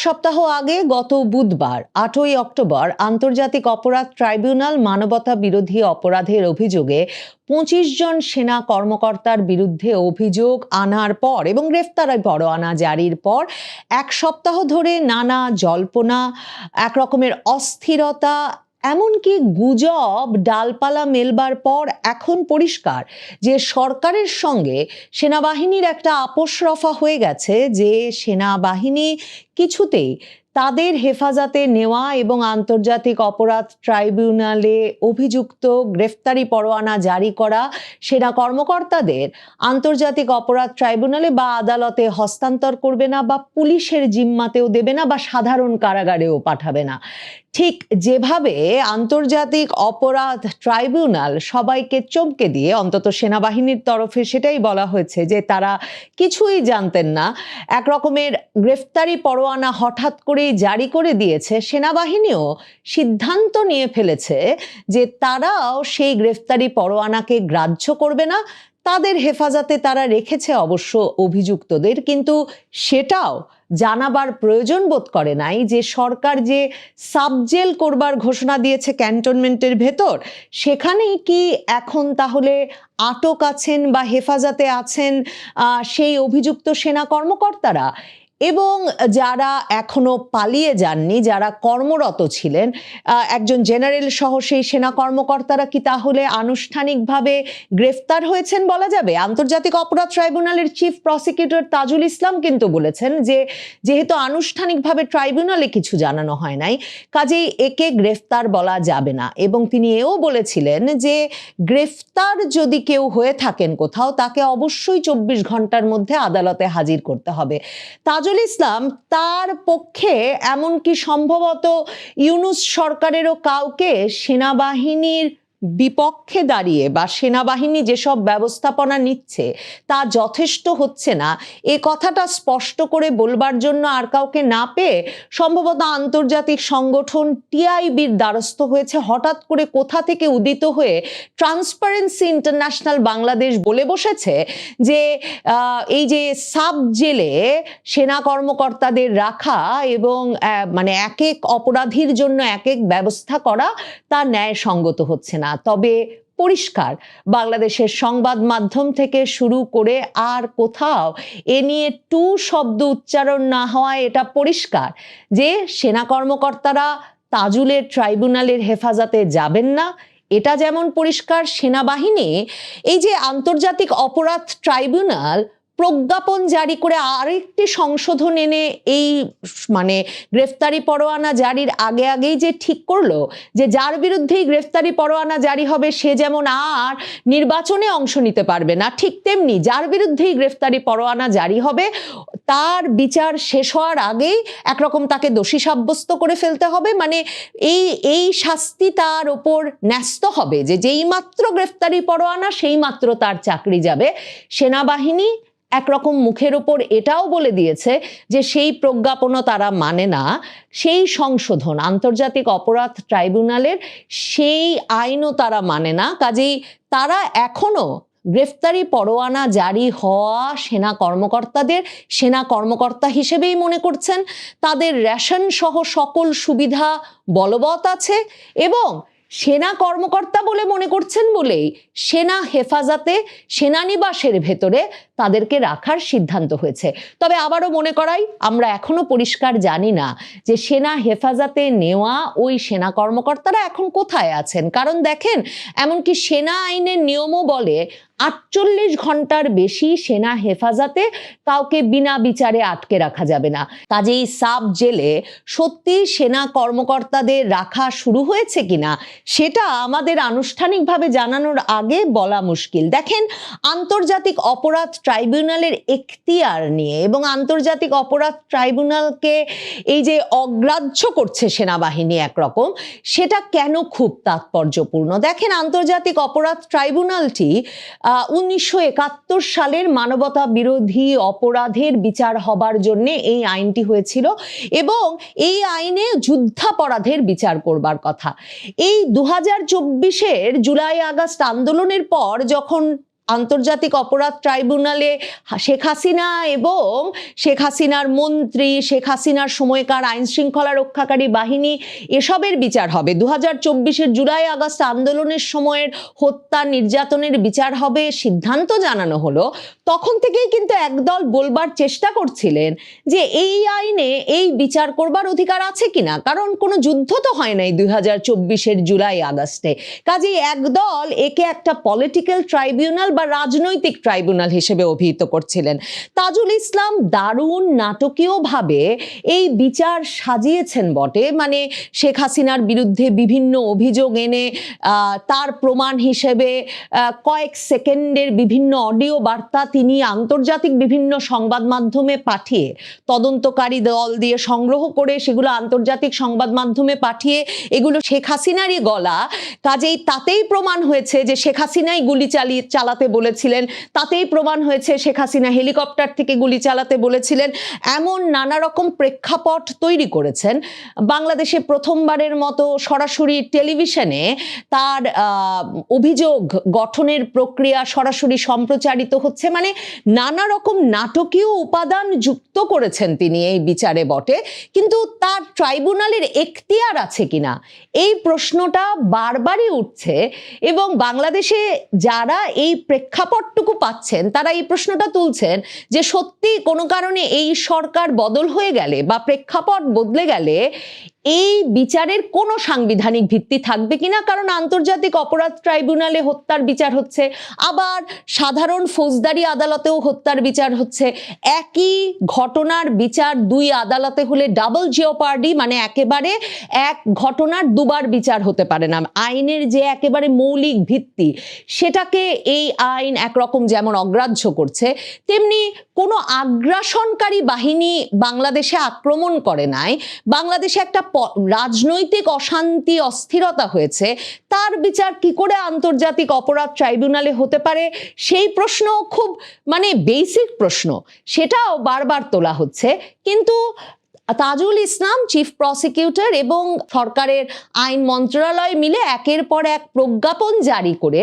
সপ্তাহ আগে গত বুধবার ৮ই অক্টোবর আন্তর্জাতিক অপরাধ ট্রাইব্যুনাল মানবতা বিরোধী অপরাধের অভিযোগে ২৫ জন সেনা কর্মকর্তার বিরুদ্ধে অভিযোগ আনার পর এবং গ্রেফতারি পরোয়ানা জারির পর এক সপ্তাহ ধরে নানা জল্পনা, একরকমের অস্থিরতা, এমনকি গুজব ডালপালা মেলবার পর এখন পরিষ্কার যে সরকারের সঙ্গে সেনাবাহিনীর একটা আপোষ রফা হয়ে গেছে যে সেনাবাহিনী কিছুতেই তাদের হেফাজতে নেওয়া এবং আন্তর্জাতিক অপরাধ ট্রাইব্যুনালে অভিযুক্ত গ্রেফতারি পরোয়ানা জারি করা সেনা কর্মকর্তাদের আন্তর্জাতিক অপরাধ ট্রাইব্যুনালে বা আদালতে হস্তান্তর করবে না, বা পুলিশের জিম্মাতেও দেবে না, বা সাধারণ কারাগারেও পাঠাবে না। ঠিক যেভাবে আন্তর্জাতিক অপরাধ ট্রাইব্যুনাল সবাইকে চমকে দিয়ে, অন্তত সেনাবাহিনীর তরফে সেটাই বলা হয়েছে যে তারা কিছুই জানতেন না, একরকমের গ্রেফতারি পরোয়ানা হঠাৎ করেই জারি করে দিয়েছে, সেনাবাহিনীও সিদ্ধান্ত নিয়ে ফেলেছে যে তারাও সেই গ্রেফতারি পরোয়ানাকে গ্রাহ্য করবে না। তাদের হেফাজতে তারা রেখেছে অবশ্য অভিযুক্তদের, কিন্তু সেটাও জানাবার প্রয়োজন বোধ করে নাই যে সরকার যে সাবজেল করবার ঘোষণা দিয়েছে ক্যান্টনমেন্টের ভেতর, সেখানেই কি এখন তাহলে আটক আছেন বা হেফাজতে আছেন সেই অভিযুক্ত সেনা কর্মকর্তারা, এবং যারা এখনো পালিয়ে যাননি, যারা কর্মরত ছিলেন, একজন জেনারেল সহ সেই সেনা কর্মকর্তারা কি তাহলে আনুষ্ঠানিকভাবে গ্রেফতার হয়েছেন বলা যাবে? আন্তর্জাতিক অপরাধ ট্রাইব্যুনালের চিফ প্রসিকিউটর তাজুল ইসলাম কিন্তু বলেছেন যে যেহেতু আনুষ্ঠানিকভাবে ট্রাইব্যুনালে কিছু জানানো হয় নাই, কাজেই একে গ্রেফতার বলা যাবে না। এবং তিনি এও বলেছিলেন যে গ্রেফতার যদি কেউ হয়ে থাকেন কোথাও, তাকে অবশ্যই ২৪ ঘন্টার মধ্যে আদালতে হাজির করতে হবে। তাজুল ইসলাম তার পক্ষে এমনকি সম্ভবত ইউনূস সরকারেরও কাউকে সেনাবাহিনীর বিপক্ষে দাঁড়িয়ে বা সেনাবাহিনী যেসব ব্যবস্থাপনা নিচ্ছে তা যথেষ্ট হচ্ছে না, এ কথাটা স্পষ্ট করে বলবার জন্য আর কাউকে না পেয়ে সম্ভবত আন্তর্জাতিক সংগঠন টিআইবির দ্বারস্থ হয়েছে। হঠাৎ করে কোথা থেকে উদিত হয়ে ট্রান্সপারেন্সি ইন্টারন্যাশনাল বাংলাদেশ বলে বসেছে যে এই যে সাব জেলে সেনা কর্মকর্তাদের রাখা এবং মানে এক এক অপরাধীর জন্য এক এক ব্যবস্থা করা তা ন্যায়সঙ্গত হচ্ছে না। তবে পরিষ্কার, বাংলাদেশের সংবাদ মাধ্যম থেকে শুরু করে আর কোথাও এ নিয়ে টু শব্দ উচ্চারণ না হওয়ায় এটা পরিষ্কার যে সেনা কর্মকর্তারা তাজুলের ট্রাইব্যুনালের হেফাজতে যাবেন না। এটা যেমন পরিষ্কার, সেনাবাহিনী এই যে আন্তর্জাতিক অপরাধ ট্রাইব্যুনাল প্রজ্ঞাপন জারি করে আরেকটি সংশোধন এনে এই মানে গ্রেফতারি পরোয়ানা জারির আগেই যে ঠিক করলো যে যার বিরুদ্ধেই গ্রেফতারি পরোয়ানা জারি হবে সে যেমন আর নির্বাচনে অংশ নিতে পারবে না, ঠিক তেমনি যার বিরুদ্ধেই গ্রেফতারি পরোয়ানা জারি হবে তার বিচার শেষ হওয়ার আগেই একরকম তাকে দোষী সাব্যস্ত করে ফেলতে হবে। মানে এই শাস্তি তার ওপর ন্যস্ত হবে যে যেই মাত্র গ্রেফতারি পরোয়ানা সেই মাত্র তার চাকরি যাবে। সেনাবাহিনী একরকম মুখের ওপর এটাও বলে দিয়েছে যে সেই প্রজ্ঞাপনও তারা মানে না, সেই সংশোধন আন্তর্জাতিক অপরাধ ট্রাইব্যুনালের সেই আইনও তারা মানে না। কাজেই তারা এখনো গ্রেফতারি পরোয়ানা জারি হওয়া সেনা কর্মকর্তাদের সেনা কর্মকর্তা হিসেবেই মনে করছেন, তাদের রেশন সহ সকল সুবিধা বলবৎ আছে এবং সেনা কর্মকর্তা বলে মনে করছেন বলেই সেনা হেফাজতে সেনানিবাসের ভেতরে তাদেরকে রাখার সিদ্ধান্ত হয়েছে। তবে আবারও মনে করাই, আমরা এখনো পরিষ্কার জানি না যে সেনা হেফাজতে নেওয়া ওই সেনা কর্মকর্তারা এখন কোথায় আছেন। কারণ দেখেন, এমনকি সেনা আইনের নিয়মও বলে ৪৮ ঘন্টার বেশি সেনা হেফাজতে কাউকে বিনা বিচারে আটকে রাখা যাবে না। কাজেই সাব জেলে সত্যি সেনা কর্মকর্তাদের রাখা শুরু হয়েছে কিনা সেটা আমাদের আনুষ্ঠানিকভাবে জানানোর আগে বলা মুশকিল। দেখেন, আন্তর্জাতিক অপরাধ ট্রাইব্যুনালের এখতিয়ার নিয়ে এবং আন্তর্জাতিক অপরাধ ট্রাইব্যুনালকে এই যে অগ্রাহ্য করছে সেনাবাহিনী একরকম, সেটা কেন খুব তাৎপর্যপূর্ণ। দেখেন, আন্তর্জাতিক অপরাধ ট্রাইব্যুনালটি 1971 সালের মানবতা বিরোধী অপরাধের বিচার হবার জন্য এই আইনটি হয়েছিল এবং এই আইনে যুদ্ধাপরাধের বিচার করবার কথা। এই 2024-এর জুলাই আগস্ট আন্দোলনের পর যখন আন্তর্জাতিক অপরাধ ট্রাইব্যুনালে শেখ হাসিনা এবং শেখ হাসিনার মন্ত্রী, শেখ হাসিনার সময়কার আইন শৃঙ্খলা রক্ষাকারী বাহিনী এসবের বিচার হবে। 2024-এর জুলাই আগস্ট আন্দোলনের সময়ের হত্যা নির্যাতনের বিচার হবে সিদ্ধান্ত জানানো হলো, তখন থেকেই কিন্তু একদল বলবার চেষ্টা করছিলেন যে এই আইনে এই বিচার করবার অধিকার আছে কিনা, কারণ কোনো যুদ্ধ তো হয় নাই 2024-এর জুলাই আগস্টে। কাজেই একদল একে একটা পলিটিক্যাল ট্রাইব্যুনাল বা রাজনৈতিক ট্রাইব্যুনাল হিসেবে অভিহিত করছিলেন। তাজুল ইসলাম দারুণ নাটকীয়ভাবে এই বিচার সাজিয়েছেন বটে, মানে শেখ হাসিনার বিরুদ্ধে বিভিন্ন অভিযোগ এনে তার প্রমাণ হিসেবে কয়েক সেকেন্ডের বিভিন্ন অডিও বার্তা তিনি আন্তর্জাতিক বিভিন্ন সংবাদ মাধ্যমে পাঠিয়ে, তদন্তকারী দল দিয়ে সংগ্রহ করে সেগুলো আন্তর্জাতিক সংবাদ মাধ্যমে পাঠিয়ে এগুলো শেখ হাসিনারই গলা। কাজেই তাতেই প্রমাণ হয়েছে যে শেখ হাসিনাই গুলি চালাতে বলেছিলেন, তাতেই প্রমাণ হয়েছে শেখ হাসিনা হেলিকপ্টার থেকে গুলি চালাতে বলেছিলেন। এমন নানা রকম প্রেক্ষাপট তৈরি করেছেন। বাংলাদেশে প্রথমবারের মতো সরাসরি টেলিভিশনে তার অভিযোগ গঠনের প্রক্রিয়া সরাসরি সম্প্রচারিত হচ্ছে, মানে নানা রকম নাটকীয় উপাদান যুক্ত করেছেন তিনি এই বিচারে বটে। কিন্তু তার ট্রাইব্যুনালের এখতিয়ার আছে কিনা এই প্রশ্নটা বারবারই উঠছে, এবং বাংলাদেশে যারা এই প্রেক্ষাপটটুকু পাচ্ছেন তারা এই প্রশ্নটা তুলছেন যে সত্যি কোনো কারণে এই সরকার বদল হয়ে গেলে বা প্রেক্ষাপট বদলে গেলে এই বিচারের কোনো সাংবিধানিক ভিত্তি থাকবে কিনা। কারণ আন্তর্জাতিক অপরাধ ট্রাইব্যুনালে হত্যার বিচার হচ্ছে, আবার সাধারণ ফৌজদারি আদালতেও হত্যার বিচার হচ্ছে। একই ঘটনার বিচার দুই আদালতে হলে ডাবল জিওপার্ডি, মানে একেবারে এক ঘটনার দুবার বিচার হতে পারে না। আইনের যে একেবারে মৌলিক ভিত্তি সেটাকে এই আইন একরকম যেমন অগ্রাহ্য করছে, তেমনি কোনো আগ্রাসনকারী বাহিনী বাংলাদেশে আক্রমণ করে নাই, বাংলাদেশে একটা রাজনৈতিক অশান্তি অস্থিরতা হয়েছে, তার বিচার কি করে আন্তর্জাতিক অপরাধ ট্রাইব্যুনালে হতে পারে সেই প্রশ্ন খুব মানে বেসিক প্রশ্ন, সেটাও বারবার তোলা হচ্ছে। কিন্তু তাজুল ইসলাম চিফ প্রসিকিউটর এবং সরকারের আইন মন্ত্রণালয় মিলে একের পর এক প্রজ্ঞাপন জারি করে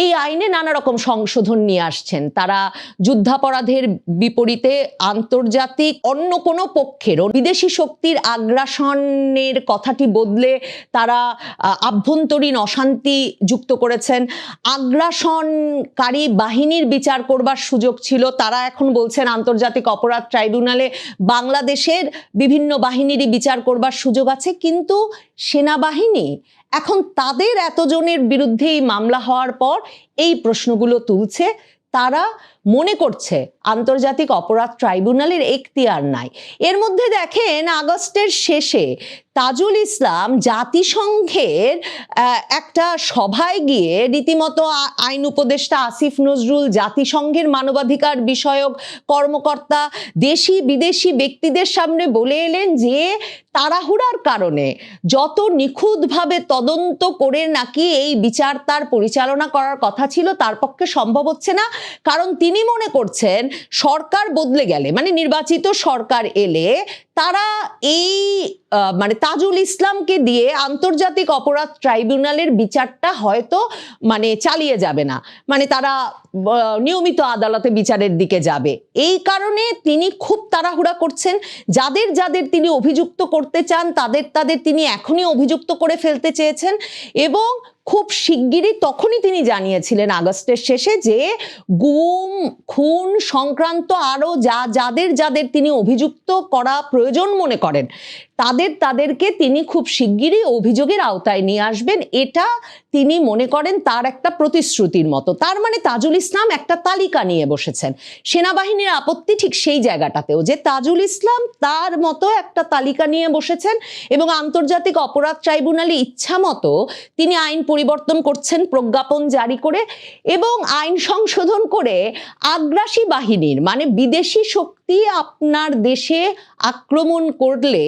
এই আইনে নানা রকম সংশোধন নিয়ে আসছেন। তারা যুদ্ধাপরাধের বিপরীতে আন্তর্জাতিক অন্য কোনো পক্ষের বিদেশি শক্তির আগ্রাসনের কথাটি বদলে তারা আভ্যন্তরীণ অশান্তি যুক্ত করেছেন। আগ্রাসনকারী বাহিনীর বিচার করবার সুযোগ ছিল, তারা এখন বলছেন আন্তর্জাতিক অপরাধ ট্রাইব্যুনালে বাংলাদেশের বিভিন্ন বাহিনীরই বিচার করবার সুযোগ আছে। কিন্তু সেনাবাহিনী এখন তাদের এতজনের বিরুদ্ধেই মামলা হওয়ার পর এই প্রশ্নগুলো তুলছে। তারা মনে করছে আন্তর্জাতিক অপরাধ ট্রাইব্যুনালের এখতিয়ার নাই। এর মধ্যে দেখেন আগস্টের শেষে তাজুল ইসলাম জাতিসংঘের একটা সভায় গিয়ে রীতিমতো আইন উপদেষ্টা আসিফ নজরুল, জাতিসংঘের মানবাধিকার বিষয়ক কর্মকর্তা, দেশি বিদেশি ব্যক্তিদের সামনে বলে এলেন যে তাড়াহুড়ার কারণে যত নিখুঁতভাবে তদন্ত করে নাকি এই বিচার তার পরিচালনা করার কথা ছিল তার পক্ষে সম্ভব হচ্ছে না। কারণ তিনি মনে করছেন সরকার বদলে গেলে, মানে নির্বাচিত সরকার এলে তারা এই মানে তাজুল ইসলামকে দিয়ে আন্তর্জাতিক অপরাধ ট্রাইব্যুনালের বিচারটা হয়তো মানে চালিয়ে যাবে না, মানে তারা নিয়মিত আদালতে বিচারের দিকে যাবে। এই কারণে তিনি খুব তাড়াহুড়া করছেন। যাদের যাদের তিনি অভিযুক্ত করতে চান তাদের তিনি এখনই অভিযুক্ত করে ফেলতে চেয়েছেন, এবং খুব শিগগিরই তখনই তিনি জানিয়েছিলেন আগস্টের শেষে যে গুম খুন সংক্রান্ত আরো যাদের তিনি অভিযুক্ত করা প্রয়োজন মনে করেন তাদেরকে তিনি খুব শিগগিরই অভিযোগের আওতায় নিয়ে আসবেন। এটা তিনি মনে করেন তার একটা প্রতিশ্রুতির মতো। তার মানে তাজুল ইসলাম একটা তালিকা নিয়ে বসেছেন। সেনাবাহিনীর আপত্তি ঠিক সেই জায়গাটাতেও যে তাজুল ইসলাম তার মতো একটা তালিকা নিয়ে বসেছেন, এবং আন্তর্জাতিক অপরাধ ট্রাইব্যুনালে ইচ্ছা মতো তিনি আইন পরিবর্তন করছেন প্রজ্ঞাপন জারি করে, এবং আইন সংশোধন করে আগ্রাসী বাহিনীর মানে বিদেশি শক্তি আপনার দেশে আক্রমণ করলে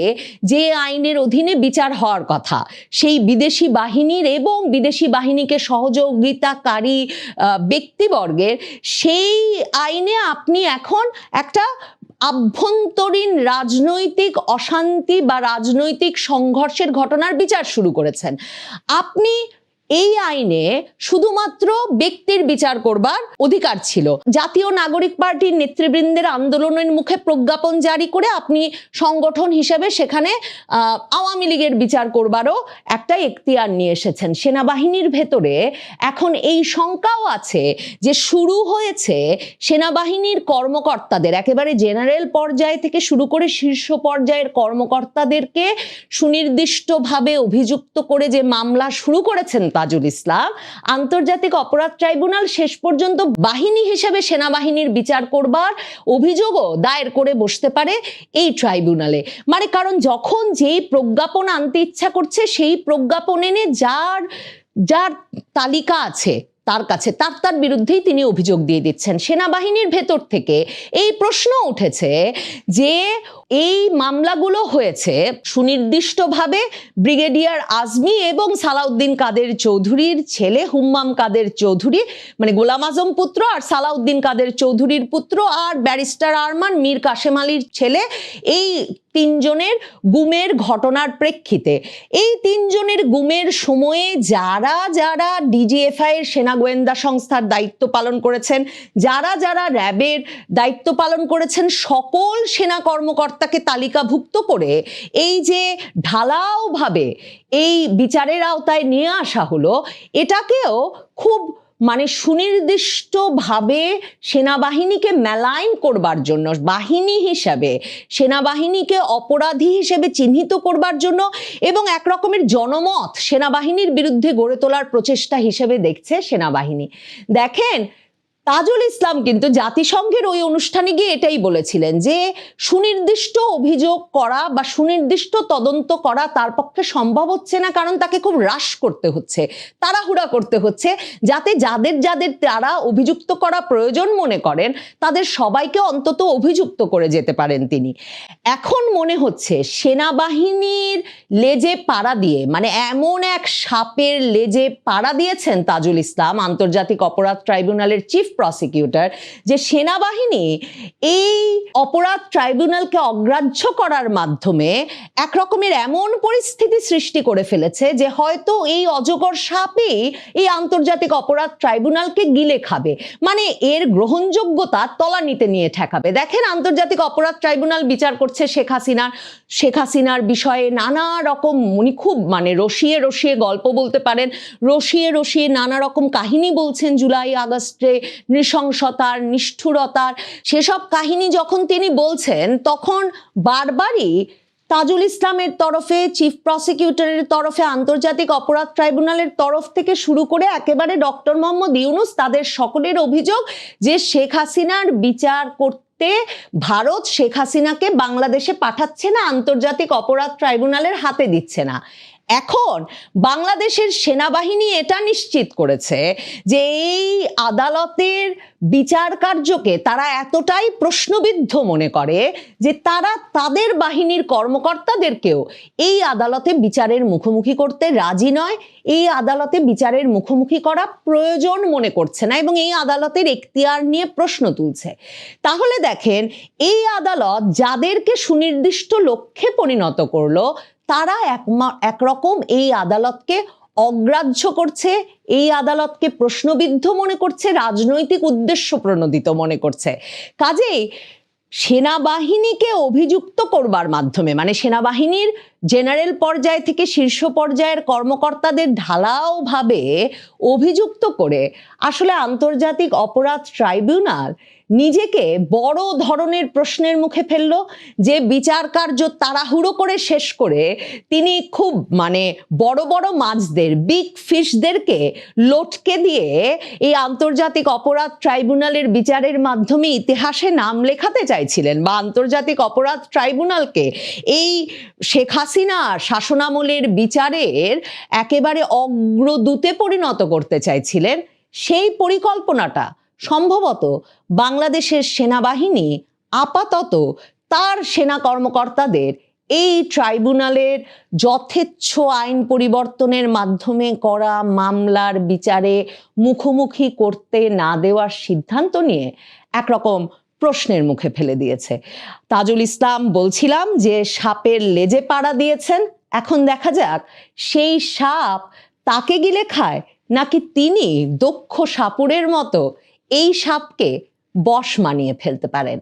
যে আইনের অধীনে বিচার হওয়ার কথা সেই বিদেশি বাহিনীর এবং বিদেশি বাহিনীকে সহযোগিতাকারী ব্যক্তিবর্গের সেই আইনে আপনি এখন একটা আভ্যন্তরীণ রাজনৈতিক অশান্তি বা রাজনৈতিক সংঘর্ষের ঘটনার বিচার শুরু করেছেন। আপনি এই আইনে শুধুমাত্র ব্যক্তির বিচার করবার অধিকার ছিল। জাতীয় নাগরিক পার্টির নেতৃবৃন্দের আন্দোলনের মুখে প্রজ্ঞাপন জারি করে আপনি সংগঠন হিসেবে সেখানে আওয়ামী লীগের বিচার করবারও একটা এখতিয়ার নিয়ে এসেছেন। সেনাবাহিনীর ভেতরে এখন এই শঙ্কাও আছে যে শুরু হয়েছে সেনাবাহিনীর কর্মকর্তাদের, একেবারে জেনারেল পর্যায় থেকে শুরু করে শীর্ষ পর্যায়ের কর্মকর্তাদেরকে সুনির্দিষ্টভাবে অভিযুক্ত করে যে মামলা শুরু করেছেন তাজুল ইসলাম, আন্তর্জাতিক অপরাধ ট্রাইব্যুনাল শেষ পর্যন্ত বাহিনী হিসেবে সেনাবাহিনীর বিচার করবার অভিযোগও দায়ের করে বসতে পারে এই ট্রাইব্যুনালে। মানে কারণ যখন যেই প্রজ্ঞাপন আনতে ইচ্ছা করছে সেই প্রজ্ঞাপন এনে যার যার তালিকা আছে তার কাছে তার বিরুদ্ধেই তিনি অভিযোগ দিয়ে দিচ্ছেন। সেনাবাহিনীর ভেতর থেকে এই প্রশ্ন উঠেছে যে এই মামলাগুলো হয়েছে সুনির্দিষ্টভাবে ব্রিগেডিয়ার আজমি এবং সালাউদ্দিন কাদের চৌধুরীর ছেলে হুম্মাম কাদের চৌধুরী, মানে গোলাম আজম পুত্র আর সালাউদ্দিন কাদের চৌধুরীর পুত্র আর ব্যারিস্টার আরমান মীর কাশেম আলীর ছেলে, এই তিনজনের গুমের ঘটনার প্রেক্ষিতে এই তিনজনের গুমের সময়ে যারা যারা ডিজিএফআই এর সেনা গোয়েন্দা সংস্থার দায়িত্ব পালন করেছেন, যারা যারা র্যাবের দায়িত্ব পালন করেছেন, সকল সেনা কর্মকর্তাকে তালিকাভুক্ত করে এই যে ঢালাওভাবে এই বিচারের আওতায় নিয়ে আসা হলো, এটাকেও খুব মানে সুনির্দিষ্টভাবে সেনাবাহিনীকে মেলাইন করবার জন্য, বাহিনী হিসাবে সেনাবাহিনীকে অপরাধী হিসেবে চিহ্নিত করবার জন্য এবং এক রকমের জনমত সেনাবাহিনীর বিরুদ্ধে গড়ে তোলার প্রচেষ্টা হিসেবে দেখছে সেনাবাহিনী। দেখেন, তাজুল ইসলাম কিন্তু জাতিসংঘের ওই অনুষ্ঠানে গিয়ে এটাই বলেছিলেন যে সুনির্দিষ্ট অভিযোগ করা বা সুনির্দিষ্ট তদন্ত করা তার পক্ষে সম্ভব হচ্ছে না, কারণ তাকে খুব হ্রাস করতে হচ্ছে, তাড়াহুড়া করতে হচ্ছে, যাতে যাদের যাদের তারা অভিযুক্ত করা প্রয়োজন মনে করেন তাদের সবাইকে অন্তত অভিযুক্ত করে যেতে পারেন তিনি। এখন মনে হচ্ছে সেনাবাহিনীর লেজে পাড়া দিয়ে, মানে এমন এক সাপের লেজে পাড়া দিয়েছেন তাজুল ইসলাম, আন্তর্জাতিক অপরাধ ট্রাইব্যুনালের চিফ প্রসিকিউটর, যে সেনাবাহিনী এই অপরাধ ট্রাইব্যুনালকে অগ্রাহ্য করার মাধ্যমে এক রকমের এমন পরিস্থিতি সৃষ্টি করে ফেলেছে যে হয়তো এই অজগর সাপই এই আন্তর্জাতিক অপরাধ ট্রাইব্যুনালকে গিলে খাবে, মানে এর গ্রহণযোগ্যতা তলানিতে নিয়ে ঠেকাবে। দেখেন, আন্তর্জাতিক অপরাধ ট্রাইব্যুনাল বিচার করছে শেখ হাসিনার বিষয়ে নানা রকম, উনি খুব মানে রসিয়ে রসিয়ে গল্প বলতে পারেন, রসিয়ে রসিয়ে নানা রকম কাহিনী বলছেন জুলাই আগস্টে নৃশংসতার, নিষ্ঠুরতার, সেসব কাহিনী যখন তিনি বলছেন তখন বারবারই তাজুল ইসলামের তরফে, চিফ প্রসিকিউটরের তরফে, আন্তর্জাতিক অপরাধ ট্রাইব্যুনালের তরফ থেকে শুরু করে একেবারে ডক্টর মোহাম্মদ ইউনূস, তাদের সকলের অভিযোগ যে শেখ হাসিনার বিচার করতে ভারত শেখ হাসিনাকে বাংলাদেশে পাঠাচ্ছে না, আন্তর্জাতিক অপরাধ ট্রাইব্যুনালের হাতে দিচ্ছে না। এখন বাংলাদেশের সেনাবাহিনী এটা নিশ্চিত করেছে যে এই আদালতের বিচার কার্যকে তারা এতটাই প্রশ্নবিদ্ধ মনে করে যে তারা তাদের বাহিনীর কর্মকর্তাদেরকেও এই আদালতে বিচারের মুখোমুখি করতে রাজি নয়, এই আদালতে বিচারের মুখোমুখি করা প্রয়োজন মনে করছে না এবং এই আদালতের এখতিয়ার নিয়ে প্রশ্ন তুলছে। তাহলে দেখেন, এই আদালত যাদেরকে সুনির্দিষ্ট লক্ষ্যে পরিণত করলো তারা একরকম এই আদালতকে অগ্রাহ্য করছে, এই আদালতকে প্রশ্নবিদ্ধ মনে করছে, রাজনৈতিক উদ্দেশ্য প্রণোদিত মনে করছে। কাজেই সেনাবাহিনীকে অভিযুক্ত করবার মাধ্যমে, মানে সেনাবাহিনীর জেনারেল পর্যায় থেকে শীর্ষ পর্যায়ের কর্মকর্তাদের ঢালাওভাবে অভিযুক্ত করে আসলে আন্তর্জাতিক অপরাধ ট্রাইব্যুনাল নিজেকে বড় ধরনের প্রশ্নের মুখে ফেলল, যে বিচার কার্য তাড়াহুড়ো করে শেষ করে তিনি খুব মানে বড় বড় মাছদের, বিগ ফিশদেরকে লটকে দিয়ে এই আন্তর্জাতিক অপরাধ ট্রাইব্যুনালের বিচারের মাধ্যমে ইতিহাসে নাম লেখাতে চাইছিলেন, বা আন্তর্জাতিক অপরাধ ট্রাইব্যুনালকে এই শেখ হাসিনা শাসনামলের বিচারের একেবারে অগ্রদূতে পরিণত করতে চাইছিলেন। সেই পরিকল্পনাটা সম্ভবত বাংলাদেশের সেনাবাহিনী আপাতত তার সেনা কর্মকর্তাদের এই ট্রাইব্যুনালের যথেচ্ছ আইন পরিবর্তনের মাধ্যমে করা মামলার বিচারে মুখোমুখি করতে না দেওয়ার সিদ্ধান্ত নিয়ে একরকম প্রশ্নের মুখে ফেলে দিয়েছে। তাজুল ইসলাম বলছিলাম যে সাপের লেজে পাড়া দিয়েছেন, এখন দেখা যাক সেই সাপ তাকে গিলে খায়, নাকি তিনি দক্ষ সাপুড়ের মতো এই সাপকে বশ মানিয়ে ফেলতে পারেন?